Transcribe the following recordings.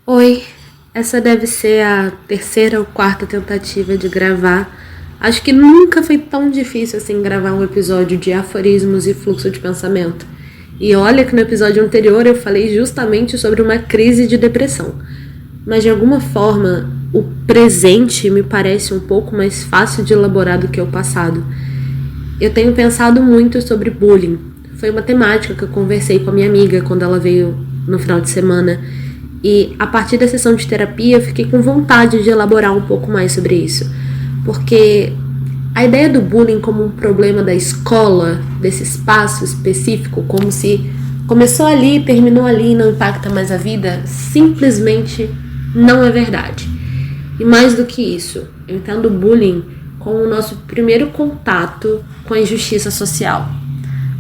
Oi, essa deve ser a terceira ou quarta tentativa de gravar. Acho que nunca foi tão difícil assim gravar um episódio de aforismos e fluxo de pensamento. E olha que no episódio anterior eu falei justamente sobre uma crise de depressão. Mas de alguma forma, o presente me parece um pouco mais fácil de elaborar do que o passado. Eu tenho pensado muito sobre bullying. Foi uma temática que eu conversei com a minha amiga quando ela veio no final de semana. E a partir da sessão de terapia eu fiquei com vontade de elaborar um pouco mais sobre isso. Porque a ideia do bullying como um problema da escola, desse espaço específico, como se começou ali, terminou ali e não impacta mais a vida, simplesmente não é verdade. E mais do que isso, eu entendo o bullying como o nosso primeiro contato com a injustiça social.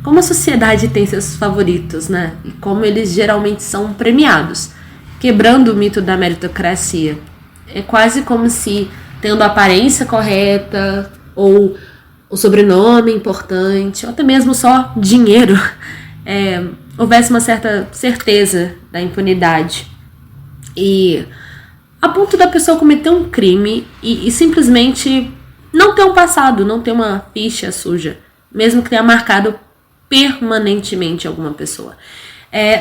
Como a sociedade tem seus favoritos, né? E como eles geralmente são premiados, quebrando o mito da meritocracia. É quase como se, tendo a aparência correta, ou o sobrenome importante, ou até mesmo só dinheiro, houvesse uma certa certeza da impunidade. E a ponto da pessoa cometer um crime e simplesmente não ter um passado, não ter uma ficha suja, mesmo que tenha marcado permanentemente alguma pessoa.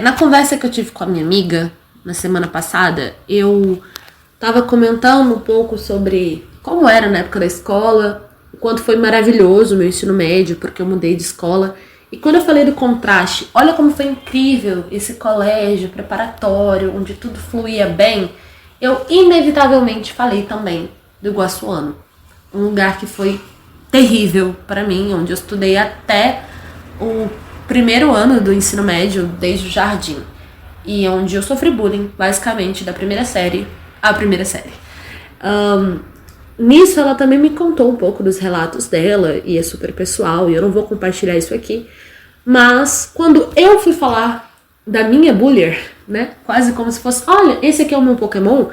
Na conversa que eu tive com a minha amiga na semana passada, eu estava comentando um pouco sobre como era na época da escola, o quanto foi maravilhoso o meu ensino médio, porque eu mudei de escola. E quando eu falei do contraste, olha como foi incrível esse colégio preparatório, onde tudo fluía bem, eu inevitavelmente falei também do Iguaçuano, um lugar que foi terrível para mim, onde eu estudei até o primeiro ano do ensino médio, desde o jardim, e onde eu sofri bullying, basicamente, da primeira série à primeira série. Nisso, ela também me contou um pouco dos relatos dela, e é super pessoal, e eu não vou compartilhar isso aqui, mas quando eu fui falar da minha bullier, né, quase como se fosse, olha, esse aqui é o meu Pokémon,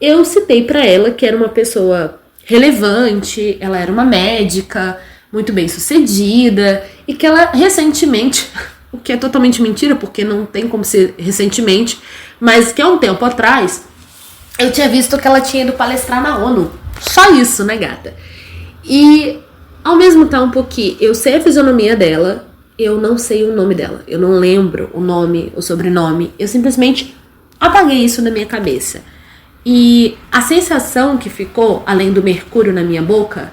eu citei pra ela que era uma pessoa relevante, ela era uma médica, muito bem sucedida, e que ela recentemente, o que é totalmente mentira, porque não tem como ser recentemente, mas que há um tempo atrás, eu tinha visto que ela tinha ido palestrar na ONU. Só isso, né, gata? E ao mesmo tempo que eu sei a fisionomia dela, eu não sei o nome dela. Eu não lembro o nome, o sobrenome. Eu simplesmente apaguei isso da minha cabeça. E a sensação que ficou, além do mercúrio na minha boca,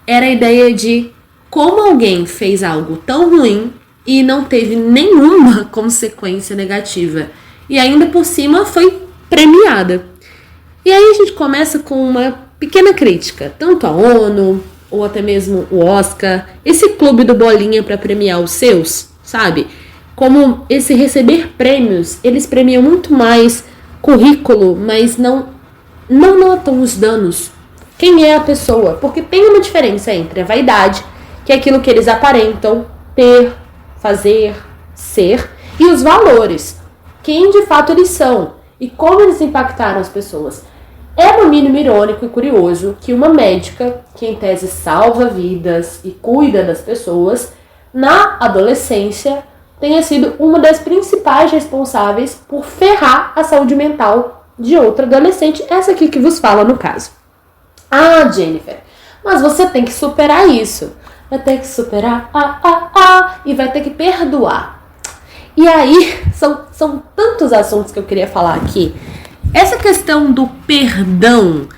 era a ideia de como alguém fez algo tão ruim e não teve nenhuma consequência negativa. E ainda por cima foi premiada. E aí a gente começa com uma pequena crítica, tanto a ONU, ou até mesmo o Oscar, esse clube do Bolinha para premiar os seus, sabe? Como esse receber prêmios, eles premiam muito mais currículo, mas não notam os danos. Quem é a pessoa? Porque tem uma diferença entre a vaidade, que é aquilo que eles aparentam ter, fazer, ser, e os valores, quem de fato eles são e como eles impactaram as pessoas. É no mínimo irônico e curioso que uma médica, que em tese salva vidas e cuida das pessoas, na adolescência tenha sido uma das principais responsáveis por ferrar a saúde mental de outra adolescente, essa aqui que vos fala no caso. Ah, Jennifer, mas você tem que superar isso. Vai ter que superar, e vai ter que perdoar. E aí, são tantos assuntos que eu queria falar aqui. Essa questão do perdão,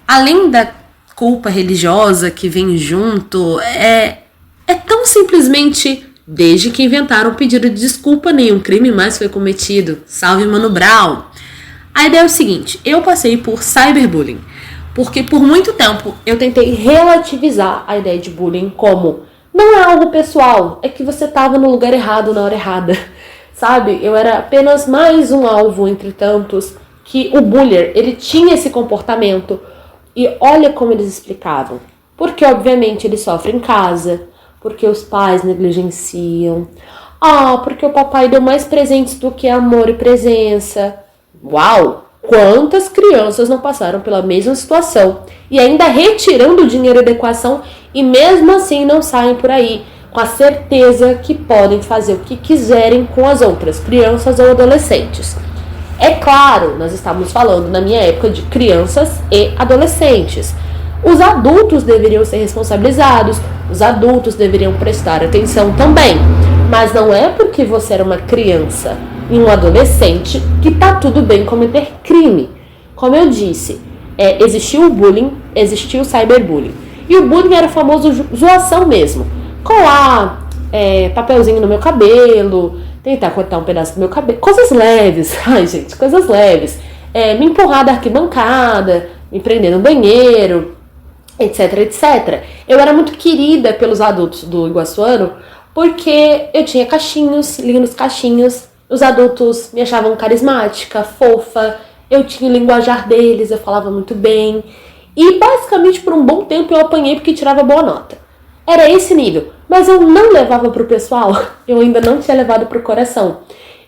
além da culpa religiosa que vem junto, é tão simplesmente, desde que inventaram o pedido de desculpa, nenhum crime mais foi cometido. Salve Mano Brown! A ideia é o seguinte, eu passei por cyberbullying, porque por muito tempo eu tentei relativizar a ideia de bullying como não é algo pessoal, é que você estava no lugar errado na hora errada, sabe? Eu era apenas mais um alvo entre tantos, que o bullier, ele tinha esse comportamento e olha como eles explicavam. Porque, obviamente, ele sofre em casa, porque os pais negligenciam, porque o papai deu mais presentes do que amor e presença. Uau! Quantas crianças não passaram pela mesma situação e ainda retirando o dinheiro da equação e mesmo assim não saem por aí com a certeza que podem fazer o que quiserem com as outras crianças ou adolescentes. É claro, nós estamos falando na minha época de crianças e adolescentes. Os adultos deveriam ser responsabilizados, os adultos deveriam prestar atenção também. Mas não é porque você era uma criança e um adolescente que tá tudo bem cometer crime. Como eu disse, existiu o bullying, existiu o cyberbullying. E o bullying era famoso zoação mesmo. Colar papelzinho no meu cabelo, tentar cortar um pedaço do meu cabelo. Coisas leves. Ai, gente, coisas leves. Me empurrar da arquibancada, me prender no banheiro, etc, etc. Eu era muito querida pelos adultos do Iguaçuano porque eu tinha cachinhos, lindos cachinhos. Os adultos me achavam carismática, fofa. Eu tinha o linguajar deles, eu falava muito bem. E basicamente por um bom tempo eu apanhei porque tirava boa nota. Era esse nível. Mas eu não levava pro pessoal. Eu ainda não tinha levado pro coração.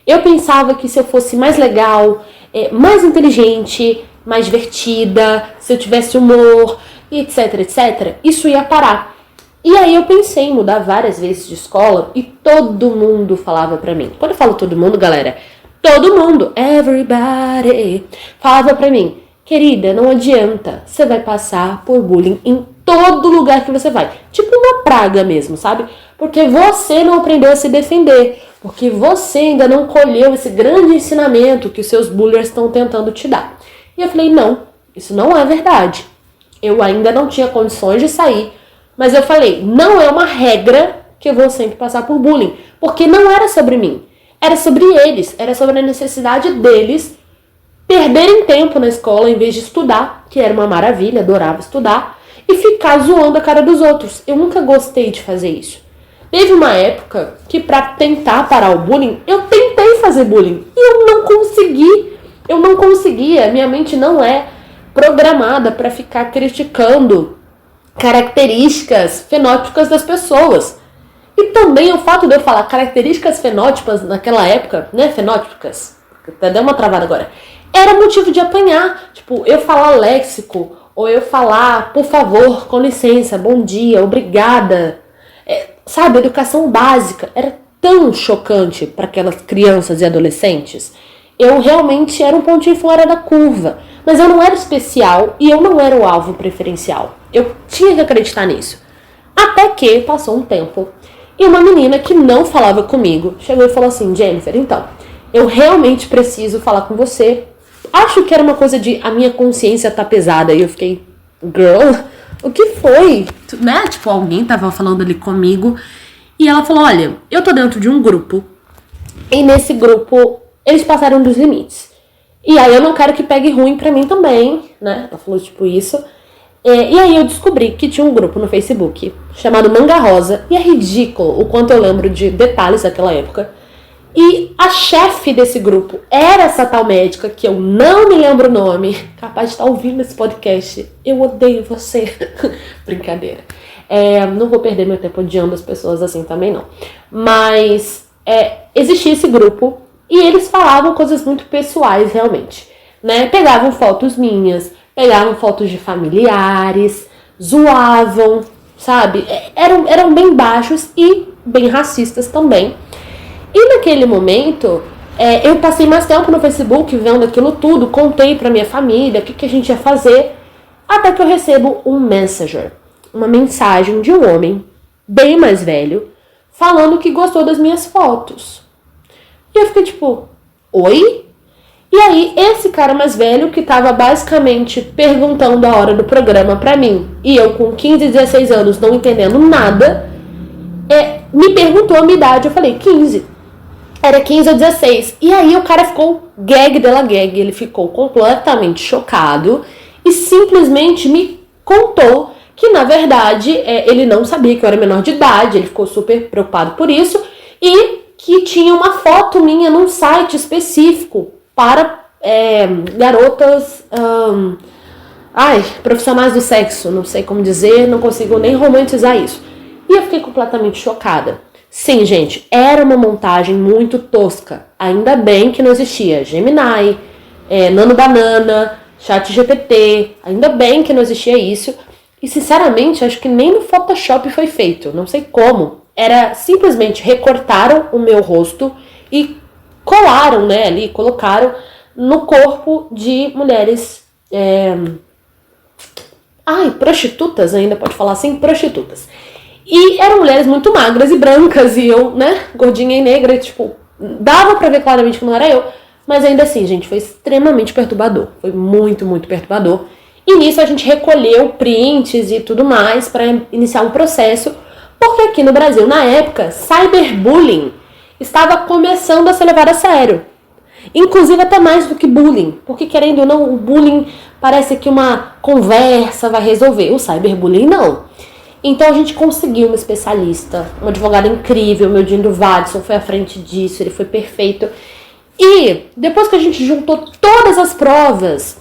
Eu pensava que se eu fosse mais legal, mais inteligente, mais divertida, se eu tivesse humor, etc, etc, isso ia parar. E aí eu pensei em mudar várias vezes de escola e todo mundo falava pra mim. Quando eu falo todo mundo, galera, todo mundo, everybody, falava pra mim: querida, não adianta, você vai passar por bullying em todo lugar que você vai. Tipo uma praga mesmo, sabe? Porque você não aprendeu a se defender. Porque você ainda não colheu esse grande ensinamento que os seus bullies estão tentando te dar. E eu falei: não, isso não é verdade. Eu ainda não tinha condições de sair. Mas eu falei: não é uma regra que eu vou sempre passar por bullying. Porque não era sobre mim. Era sobre eles. Era sobre a necessidade deles perderem tempo na escola em vez de estudar, que era uma maravilha, adorava estudar, e ficar zoando a cara dos outros. Eu nunca gostei de fazer isso. Teve uma época que pra tentar parar o bullying, eu tentei fazer bullying. E eu não consegui. Eu não conseguia. Minha mente não é programada pra ficar criticando características fenótipas das pessoas. E também o fato de eu falar características fenótipas naquela época, né, fenótipas, até deu uma travada agora, era motivo de apanhar. Tipo, eu falar léxico, ou eu falar por favor, com licença, bom dia, obrigada, sabe, educação básica, era tão chocante para aquelas crianças e adolescentes. Eu realmente era um pontinho fora da curva, mas eu não era especial e eu não era o alvo preferencial. Eu tinha que acreditar nisso. Até que passou um tempo e uma menina que não falava comigo chegou e falou assim: Jennifer, então, eu realmente preciso falar com você. Acho que era uma coisa de a minha consciência tá pesada. E eu fiquei: girl, o que foi? Né? Tipo, alguém tava falando ali comigo. E ela falou: olha, eu tô dentro de um grupo. E nesse grupo, eles passaram dos limites. E aí eu não quero que pegue ruim pra mim também, né? Ela falou tipo isso. E aí eu descobri que tinha um grupo no Facebook chamado Manga Rosa. E é ridículo o quanto eu lembro de detalhes daquela época. E a chefe desse grupo era essa tal médica, que eu não me lembro o nome, capaz de estar ouvindo esse podcast. Eu odeio você. Brincadeira. Não vou perder meu tempo odiando as pessoas assim também, não. Mas existia esse grupo e eles falavam coisas muito pessoais, realmente. Né? Pegavam fotos minhas, pegavam fotos de familiares, zoavam, sabe? Eram bem baixos e bem racistas também. E naquele momento, eu passei mais tempo no Facebook vendo aquilo tudo, contei pra minha família o que a gente ia fazer, até que eu recebo um messenger, uma mensagem de um homem bem mais velho, falando que gostou das minhas fotos. E eu fiquei tipo: oi? E aí, esse cara mais velho, que tava basicamente perguntando a hora do programa pra mim, e eu com 15, 16 anos não entendendo nada, me perguntou a minha idade. Eu falei: 15. Era 15 ou 16. E aí o cara ficou gag dela gag. Ele ficou completamente chocado e simplesmente me contou que, na verdade, ele não sabia que eu era menor de idade. Ele ficou super preocupado por isso. E que tinha uma foto minha num site específico para garotas profissionais do sexo. Não sei como dizer, não consigo nem romantizar isso. E eu fiquei completamente chocada. Sim, gente, era uma montagem muito tosca. Ainda bem que não existia Gemini, Nano Banana, ChatGPT. Ainda bem que não existia isso. E, sinceramente, acho que nem no Photoshop foi feito. Não sei como. Era simplesmente recortaram o meu rosto e colaram, né, ali, colocaram no corpo de mulheres prostitutas, ainda pode falar assim, prostitutas. E eram mulheres muito magras e brancas, e eu, né, gordinha e negra, tipo, dava pra ver claramente que não era eu, mas ainda assim, gente, foi extremamente perturbador, foi muito, muito perturbador. E nisso a gente recolheu prints e tudo mais pra iniciar um processo, porque aqui no Brasil, na época, cyberbullying estava começando a ser levado a sério. Inclusive até mais do que bullying, porque querendo ou não, o bullying parece que uma conversa vai resolver, o cyberbullying não. Então a gente conseguiu uma especialista, uma advogada incrível, meu Dindo Vadson foi à frente disso, ele foi perfeito. E depois que a gente juntou todas as provas,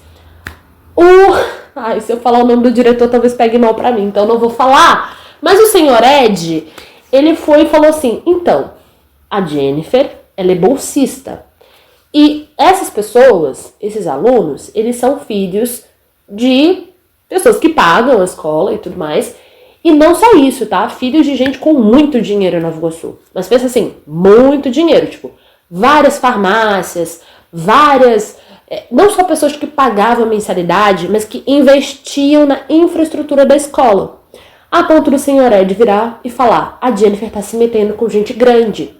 se eu falar o nome do diretor talvez pegue mal pra mim, então não vou falar. Mas o senhor Ed, ele foi e falou assim, então, a Jennifer, ela é bolsista. E essas pessoas, esses alunos, eles são filhos de pessoas que pagam a escola e tudo mais. E não só isso, tá? Filhos de gente com muito dinheiro em Nova Iguaçu. Mas pensa assim, muito dinheiro. Tipo, várias farmácias, não só pessoas que pagavam mensalidade, mas que investiam na infraestrutura da escola. A ponto do senhor Ed virar e falar, a Jennifer tá se metendo com gente grande.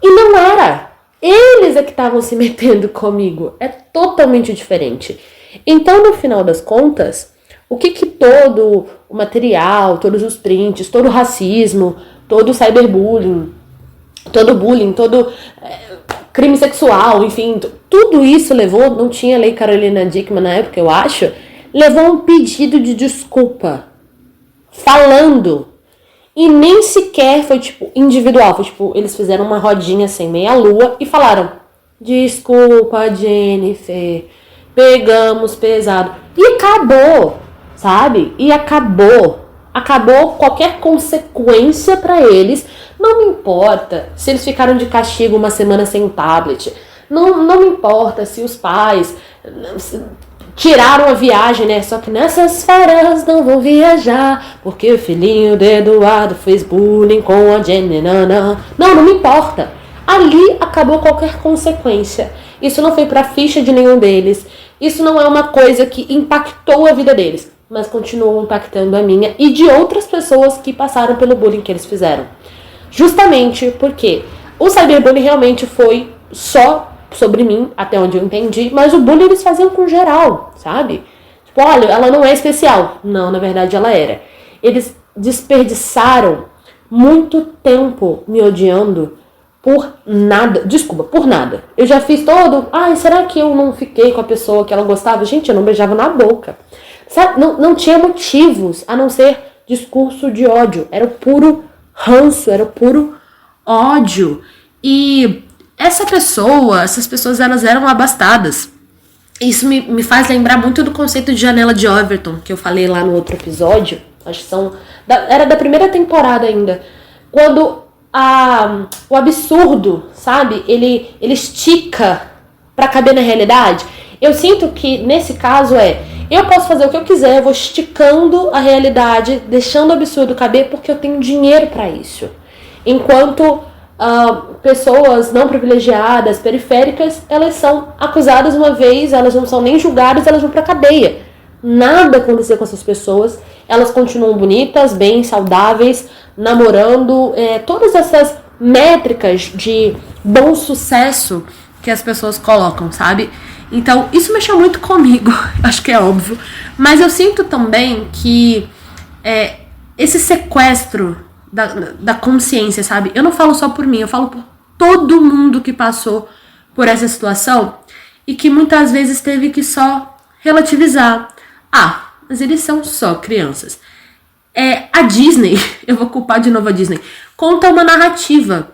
E não era. Eles é que estavam se metendo comigo. É totalmente diferente. Então, no final das contas, o que todo o material, todos os prints, todo o racismo, todo o cyberbullying, todo bullying, todo crime sexual, enfim, tudo isso levou, não tinha lei Carolina Dickmann na época, eu acho, levou a um pedido de desculpa. Falando. E nem sequer foi, tipo, individual. Foi, tipo, eles fizeram uma rodinha sem meia-lua e falaram, desculpa, Jennifer, pegamos pesado. E acabou, sabe? E acabou. Acabou qualquer consequência pra eles. Não me importa se eles ficaram de castigo uma semana sem tablet. Não me importa se os pais tiraram a viagem, né? Só que nessas férias não vou viajar, porque o filhinho de Eduardo fez bullying com a Jenny. Não me importa. Ali acabou qualquer consequência. Isso não foi pra ficha de nenhum deles. Isso não é uma coisa que impactou a vida deles, mas continuou impactando a minha e de outras pessoas que passaram pelo bullying que eles fizeram. Justamente porque o cyberbullying realmente foi só sobre mim, até onde eu entendi, mas o bullying eles faziam com geral, sabe? Tipo, olha, ela não é especial. Não, na verdade ela era. Eles desperdiçaram muito tempo me odiando por nada. Desculpa, por nada. Eu já fiz todo... será que eu não fiquei com a pessoa que ela gostava? Gente, eu não beijava na boca. Sabe? Não tinha motivos, a não ser discurso de ódio. Era o puro ranço, era o puro ódio. E essas pessoas, elas eram abastadas. Isso me faz lembrar muito do conceito de janela de Overton, que eu falei lá no outro episódio. Acho que era da primeira temporada ainda. Quando o absurdo, sabe? Ele estica pra caber na realidade. Eu sinto que, nesse caso, eu posso fazer o que eu quiser, eu vou esticando a realidade, deixando o absurdo caber, porque eu tenho dinheiro pra isso. Enquanto pessoas não privilegiadas, periféricas, elas são acusadas uma vez, elas não são nem julgadas, elas vão pra cadeia. Nada aconteceu com essas pessoas, elas continuam bonitas, bem, saudáveis, namorando, todas essas métricas de bom sucesso que as pessoas colocam, sabe? Então, isso mexeu muito comigo, acho que é óbvio, mas eu sinto também que esse sequestro da consciência, sabe? Eu não falo só por mim, eu falo por todo mundo que passou por essa situação e que muitas vezes teve que só relativizar. Mas eles são só crianças. A Disney, eu vou culpar de novo a Disney, conta uma narrativa.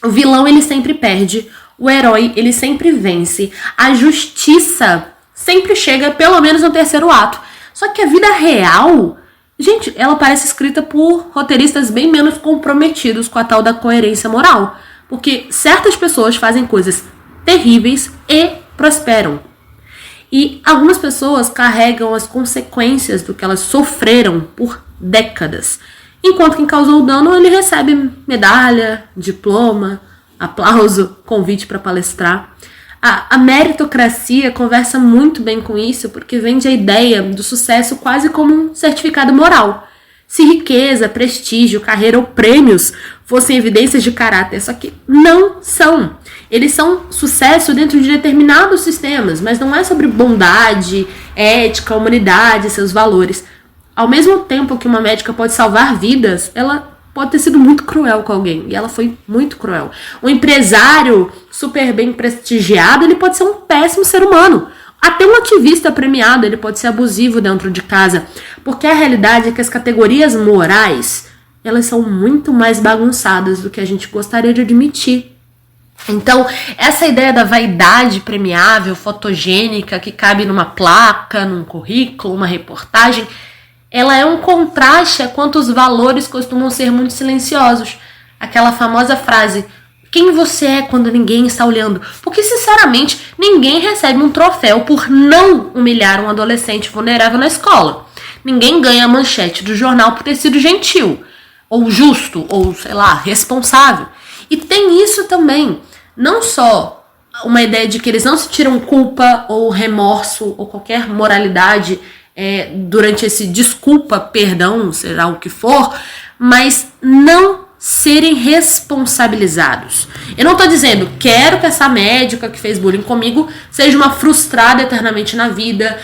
O vilão, ele sempre perde, o herói, ele sempre vence, a justiça sempre chega pelo menos no terceiro ato. Só que a vida real, gente, ela parece escrita por roteiristas bem menos comprometidos com a tal da coerência moral. Porque certas pessoas fazem coisas terríveis e prosperam. E algumas pessoas carregam as consequências do que elas sofreram por décadas. Enquanto quem causou o dano, ele recebe medalha, diploma, aplauso, convite para palestrar. A meritocracia conversa muito bem com isso, porque vende a ideia do sucesso quase como um certificado moral. Se riqueza, prestígio, carreira ou prêmios fossem evidências de caráter, só que não são. Eles são sucesso dentro de determinados sistemas, mas não é sobre bondade, ética, humanidade, seus valores. Ao mesmo tempo que uma médica pode salvar vidas, ela pode ter sido muito cruel com alguém, e ela foi muito cruel. Um empresário super bem prestigiado, ele pode ser um péssimo ser humano. Até um ativista premiado, ele pode ser abusivo dentro de casa, porque a realidade é que as categorias morais, elas são muito mais bagunçadas do que a gente gostaria de admitir. Então, essa ideia da vaidade premiável, fotogênica, que cabe numa placa, num currículo, uma reportagem, ela é um contraste a quanto os valores costumam ser muito silenciosos. Aquela famosa frase, quem você é quando ninguém está olhando? Porque, sinceramente, ninguém recebe um troféu por não humilhar um adolescente vulnerável na escola. Ninguém ganha a manchete do jornal por ter sido gentil, ou justo, ou, sei lá, responsável. E tem isso também, não só uma ideia de que eles não se tiram culpa ou remorso ou qualquer moralidade durante esse desculpa, perdão, será o que for, mas não serem responsabilizados. Eu não tô dizendo, quero que essa médica que fez bullying comigo seja uma frustrada eternamente na vida.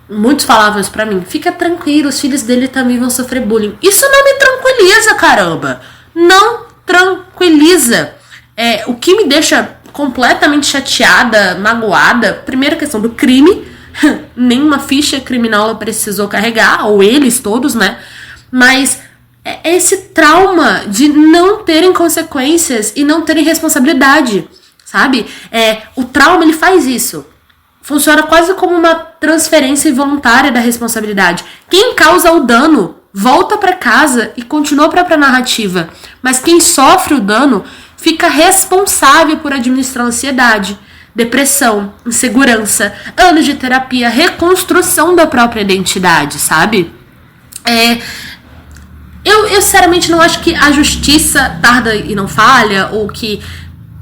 Muitos falavam isso pra mim, fica tranquilo, os filhos dele também vão sofrer bullying. Isso não me tranquiliza, caramba. Não tranquiliza. O que me deixa completamente chateada, magoada, primeira questão do crime, nenhuma ficha criminal ela precisou carregar, ou eles todos, né? Mas é esse trauma de não terem consequências e não terem responsabilidade, sabe? O trauma, ele faz isso. Funciona quase como uma transferência involuntária da responsabilidade. Quem causa o dano volta para casa e continua a própria narrativa. Mas quem sofre o dano fica responsável por administrar ansiedade, depressão, insegurança, anos de terapia, reconstrução da própria identidade, sabe? Eu sinceramente não acho que a justiça tarda e não falha, ou que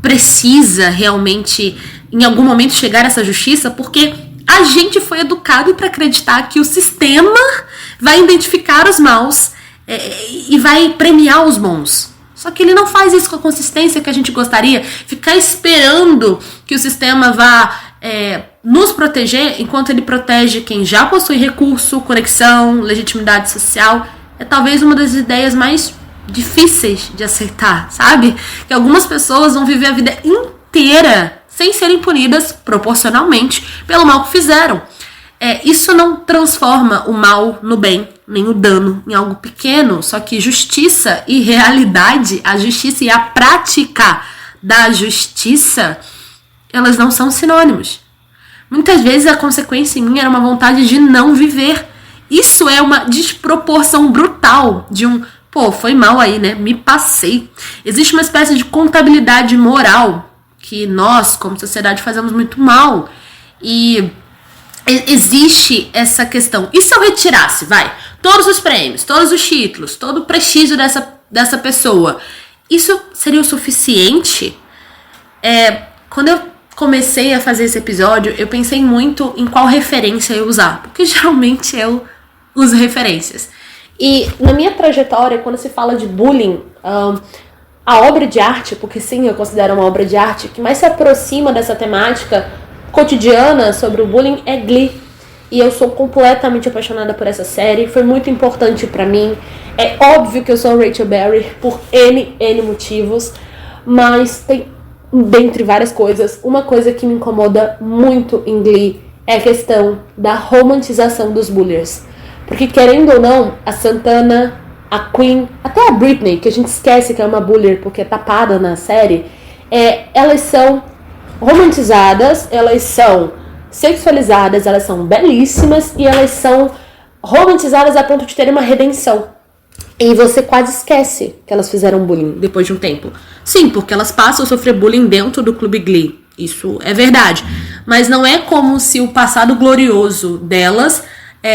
precisa realmente em algum momento chegar a essa justiça, porque a gente foi educado para acreditar que o sistema vai identificar os maus e vai premiar os bons. Só que ele não faz isso com a consistência que a gente gostaria. Ficar esperando que o sistema vá nos proteger enquanto ele protege quem já possui recurso, conexão, legitimidade social, é talvez uma das ideias mais difíceis de aceitar, sabe? Que algumas pessoas vão viver a vida inteira sem serem punidas proporcionalmente pelo mal que fizeram. Isso não transforma o mal no bem, nem o dano em algo pequeno, só que justiça e realidade, a justiça e a prática da justiça, elas não são sinônimos. Muitas vezes a consequência em mim era uma vontade de não viver. Isso é uma desproporção brutal de foi mal aí, né? Me passei. Existe uma espécie de contabilidade moral que nós, como sociedade, fazemos muito mal. E existe essa questão. E se eu retirasse, todos os prêmios, todos os títulos, todo o prestígio dessa pessoa, isso seria o suficiente? Quando eu comecei a fazer esse episódio, eu pensei muito em qual referência eu usar, porque geralmente eu uso referências. E na minha trajetória, quando se fala de bullying, a obra de arte, porque sim, eu considero uma obra de arte, que mais se aproxima dessa temática cotidiana sobre o bullying é Glee. E eu sou completamente apaixonada por essa série, foi muito importante pra mim. É óbvio que eu sou a Rachel Berry por N motivos, mas tem, dentre várias coisas, uma coisa que me incomoda muito em Glee é a questão da romantização dos bullies. Porque, querendo ou não, a Santana, a Queen, até a Britney, que a gente esquece que é uma bully porque é tapada na série, elas são romantizadas, elas são sexualizadas, elas são belíssimas e elas são romantizadas a ponto de ter uma redenção. E você quase esquece que elas fizeram bullying depois de um tempo. Sim, porque elas passam a sofrer bullying dentro do Clube Glee. Isso é verdade. Mas não é como se o passado glorioso delas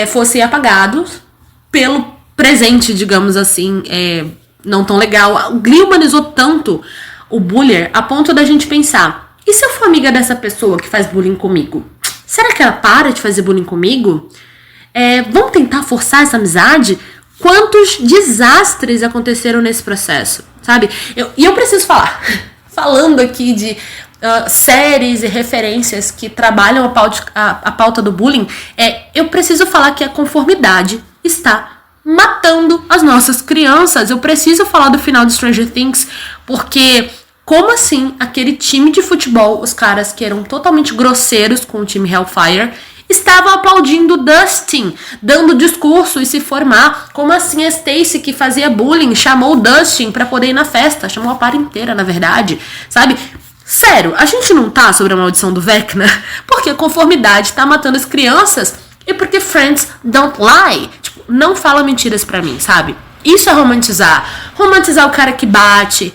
fosse apagado pelo presente, digamos assim, não tão legal. O Glee humanizou tanto o bullier a ponto da gente pensar, E se eu for amiga dessa pessoa que faz bullying comigo? Será que ela para de fazer bullying comigo? Vamos tentar forçar essa amizade? Quantos desastres aconteceram nesse processo, sabe? E eu preciso falar, falando aqui de séries e referências que trabalham a pauta do bullying, eu preciso falar que a conformidade está matando as nossas crianças. Eu preciso falar do final de Stranger Things, porque como assim aquele time de futebol, os caras que eram totalmente grosseiros com o time Hellfire, estavam aplaudindo Dustin, dando discurso e se formar? Como assim a Stacy, que fazia bullying, chamou o Dustin pra poder ir na festa? Chamou a par inteira, na verdade, sabe? Sério, a gente não tá sobre a maldição do Vecna? Porque a conformidade tá matando as crianças e porque Friends don't lie. Tipo, não fala mentiras pra mim, sabe? Isso é romantizar. Romantizar o cara que bate.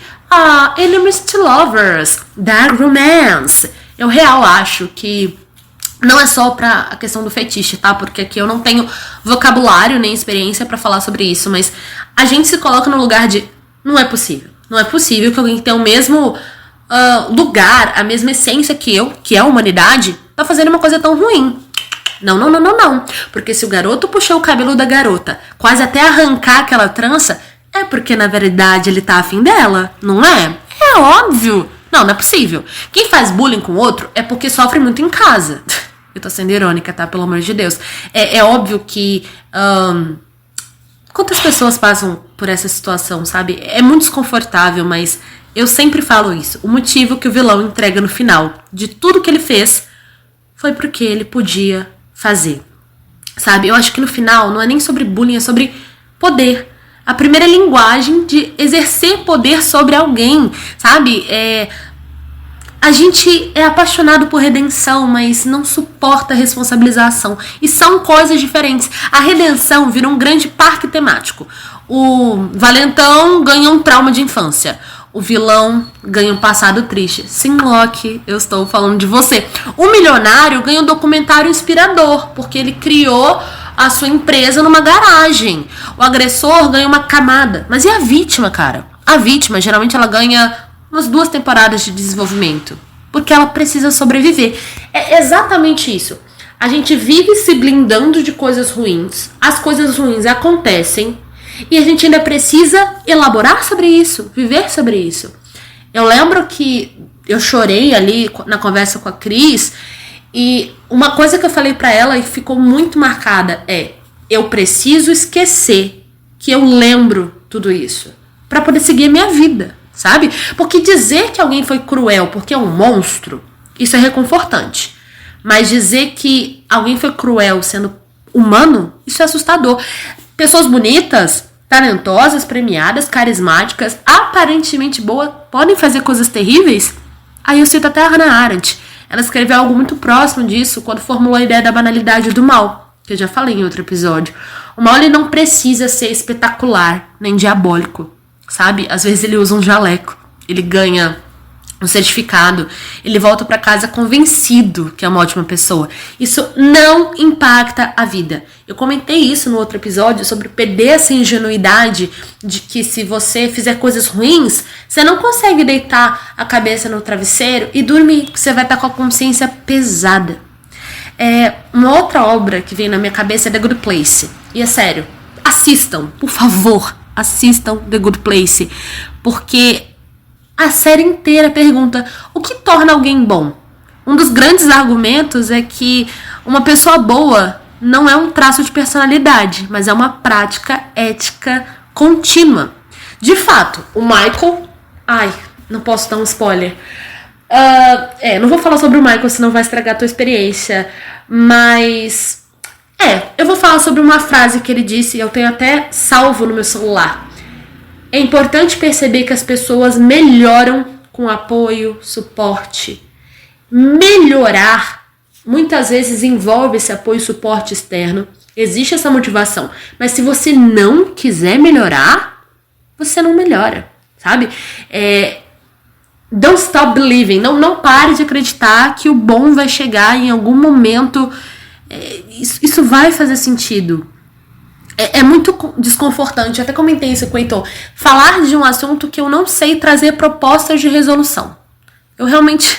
Enemies to lovers. Dark romance. Eu real acho que não é só pra a questão do fetiche, tá? Porque aqui eu não tenho vocabulário nem experiência pra falar sobre isso, mas a gente se coloca no lugar de não é possível. Não é possível que alguém que tem o mesmo lugar, a mesma essência que eu, que é a humanidade, tá fazendo uma coisa tão ruim. Não. Porque se o garoto puxou o cabelo da garota, quase até arrancar aquela trança, é porque na verdade ele tá afim dela, não é? É óbvio. Não é possível. Quem faz bullying com o outro é porque sofre muito em casa. Eu tô sendo irônica, tá? Pelo amor de Deus. É óbvio que quantas pessoas passam por essa situação, sabe? É muito desconfortável, mas eu sempre falo isso. O motivo que o vilão entrega no final de tudo que ele fez foi porque ele podia fazer, sabe? Eu acho que no final não é nem sobre bullying, é sobre poder. A primeira linguagem de exercer poder sobre alguém, sabe? A gente é apaixonado por redenção, mas não suporta a responsabilização. E são coisas diferentes. A redenção vira um grande parque temático. O valentão ganha um trauma de infância. O vilão ganha um passado triste. Sim, Loki, eu estou falando de você. O milionário ganha um documentário inspirador, porque ele criou a sua empresa numa garagem. O agressor ganha uma camada. Mas e a vítima, cara? A vítima, geralmente, ela ganha umas 2 temporadas de desenvolvimento, porque ela precisa sobreviver. É exatamente isso. A gente vive se blindando de coisas ruins. As coisas ruins acontecem e a gente ainda precisa elaborar sobre isso, viver sobre isso. Eu lembro que eu chorei ali na conversa com a Cris, e uma coisa que eu falei pra ela e ficou muito marcada eu preciso esquecer que eu lembro tudo isso pra poder seguir a minha vida, sabe? Porque dizer que alguém foi cruel porque é um monstro, isso é reconfortante. Mas dizer que alguém foi cruel sendo humano, isso é assustador. Pessoas bonitas, talentosas, premiadas, carismáticas, aparentemente boas, podem fazer coisas terríveis? Aí eu cito até a Hannah Arendt. Ela escreveu algo muito próximo disso quando formulou a ideia da banalidade do mal, que eu já falei em outro episódio. O mal, ele não precisa ser espetacular, nem diabólico, sabe? Às vezes ele usa um jaleco, ele ganha um certificado, ele volta pra casa convencido que é uma ótima pessoa. Isso não impacta a vida. Eu comentei isso no outro episódio sobre perder essa ingenuidade de que se você fizer coisas ruins, você não consegue deitar a cabeça no travesseiro e dormir, você vai estar com a consciência pesada. Uma outra obra que vem na minha cabeça é The Good Place. E é sério, assistam, por favor, assistam The Good Place, porque a série inteira pergunta: o que torna alguém bom? Um dos grandes argumentos é que uma pessoa boa não é um traço de personalidade, mas é uma prática ética contínua. De fato, o Michael... não posso dar um spoiler. Não vou falar sobre o Michael, senão vai estragar a tua experiência. Mas... eu vou falar sobre uma frase que ele disse, eu tenho até salvo no meu celular. É importante perceber que as pessoas melhoram com apoio, suporte. Melhorar muitas vezes envolve esse apoio e suporte externo. Existe essa motivação. Mas se você não quiser melhorar, você não melhora, sabe? Don't stop believing. Não pare de acreditar que o bom vai chegar em algum momento. Isso vai fazer sentido. É muito desconfortante, eu até comentei isso com o Heitor, falar de um assunto que eu não sei trazer propostas de resolução. Eu realmente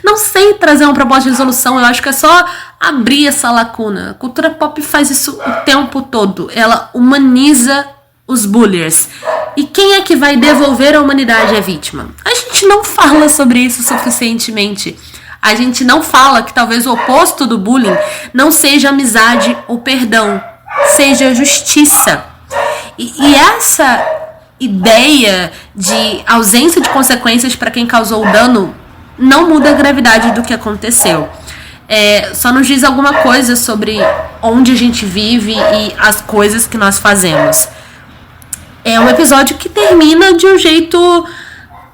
Não sei trazer uma proposta de resolução, eu acho que é só abrir essa lacuna. A cultura pop faz isso o tempo todo. Ela humaniza os bullies. E quem é que vai devolver a humanidade à vítima? A gente não fala sobre isso suficientemente. A gente não fala que talvez o oposto do bullying não seja amizade ou perdão, seja justiça. E essa ideia de ausência de consequências para quem causou o dano não muda a gravidade do que aconteceu. Só nos diz alguma coisa sobre onde a gente vive e as coisas que nós fazemos. É um episódio que termina de um jeito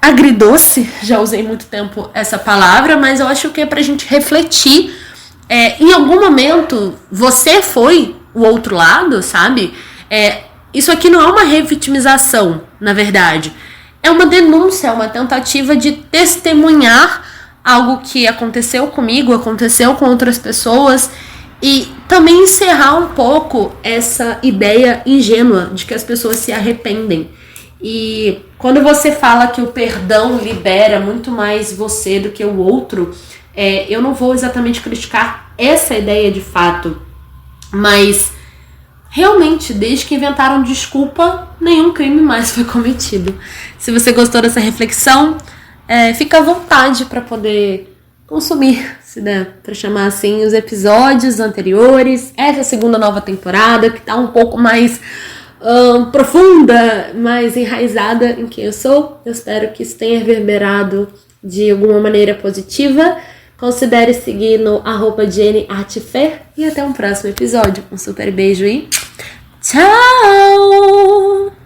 agridoce, já usei muito tempo essa palavra, mas eu acho que é pra gente refletir. Em algum momento, você foi o outro lado, sabe? Isso aqui não é uma revitimização, na verdade. É uma denúncia, é uma tentativa de testemunhar algo que aconteceu comigo, aconteceu com outras pessoas, e também encerrar um pouco essa ideia ingênua de que as pessoas se arrependem. E quando você fala que o perdão libera muito mais você do que o outro, eu não vou exatamente criticar essa ideia de fato, mas realmente, desde que inventaram desculpa, nenhum crime mais foi cometido. Se você gostou dessa reflexão, fica à vontade para poder consumir, se der para chamar assim, os episódios anteriores, essa segunda nova temporada, que tá um pouco mais profunda, mais enraizada em quem eu sou. Eu espero que isso tenha reverberado de alguma maneira positiva. Considere seguir no @JennyArtFer e até um próximo episódio. Um super beijo e tchau!